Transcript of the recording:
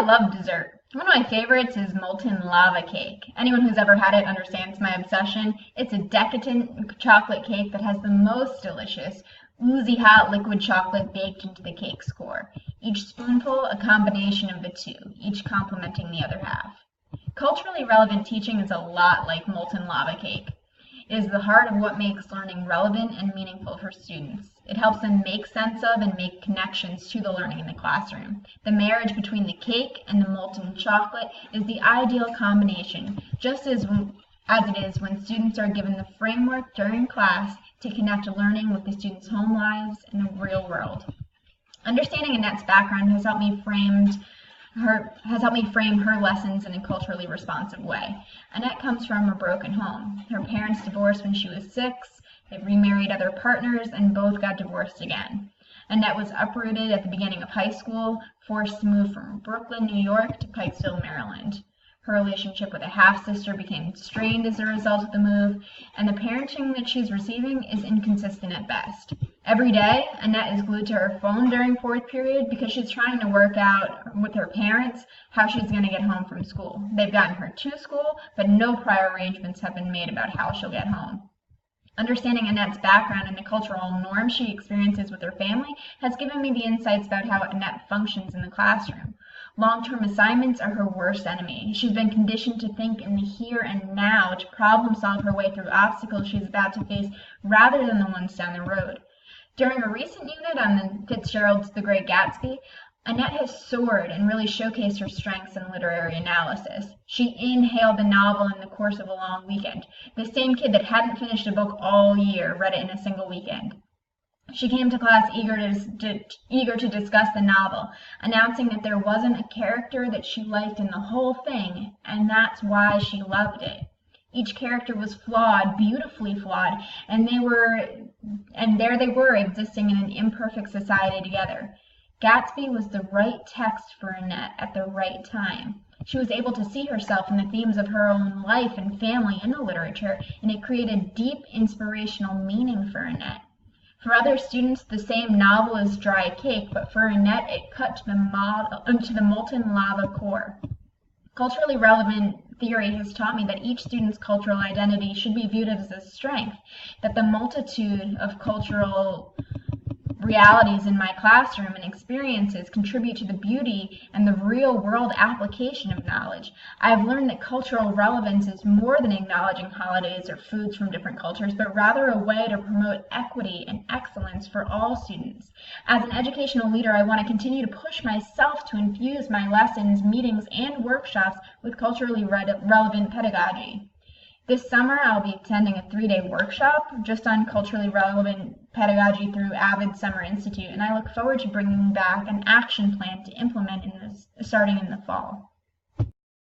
love dessert. One of my favorites is molten lava cake. Anyone who's ever had it understands my obsession. It's a decadent chocolate cake that has the most delicious, oozy hot liquid chocolate baked into the cake's core. Each spoonful a combination of the two, each complementing the other half. Culturally relevant teaching is a lot like molten lava cake. It is the heart of what makes learning relevant and meaningful for students. It helps them make sense of and make connections to the learning in the classroom. The marriage between the cake and the molten chocolate is the ideal combination, just as it is when students are given the framework during class to connect learning with the students' home lives and the real world. Understanding Annette's background has helped me frame her lessons in a culturally responsive way. Annette comes from a broken home. Her parents divorced when she was 6, they remarried other partners, and both got divorced again. Annette was uprooted at the beginning of high school, forced to move from Brooklyn, New York to Pikesville, Maryland. Her relationship with a half-sister became strained as a result of the move, and the parenting that she's receiving is inconsistent at best. Every day, Annette is glued to her phone during 4th period because she's trying to work out with her parents how she's going to get home from school. They've gotten her to school, but no prior arrangements have been made about how she'll get home. Understanding Annette's background and the cultural norms she experiences with her family has given me the insights about how Annette functions in the classroom. Long-term assignments are her worst enemy. She's been conditioned to think in the here and now to problem solve her way through obstacles she's about to face rather than the ones down the road. During a recent unit on the Fitzgerald's The Great Gatsby, Annette has soared and really showcased her strengths in literary analysis. She inhaled the novel in the course of a long weekend. The same kid that hadn't finished a book all year read it in a single weekend. She came to class eager to discuss the novel, announcing that there wasn't a character that she liked in the whole thing, and that's why she loved it. Each character was flawed, beautifully flawed, and there they were existing in an imperfect society together. Gatsby was the right text for Annette at the right time. She was able to see herself in the themes of her own life and family in the literature, and it created deep inspirational meaning for Annette. For other students, the same novel is dry cake, but for Annette, it cut to the molten lava core. Culturally relevant theory has taught me that each student's cultural identity should be viewed as a strength, that the multitude of cultural realities in my classroom and experiences contribute to the beauty and the real-world application of knowledge. I've learned that cultural relevance is more than acknowledging holidays or foods from different cultures, but rather a way to promote equity and excellence for all students. As an educational leader, I want to continue to push myself to infuse my lessons, meetings, and workshops with culturally relevant pedagogy. This summer, I'll be attending a 3-day workshop just on culturally relevant pedagogy through Avid Summer Institute, and I look forward to bringing back an action plan to implement starting in the fall.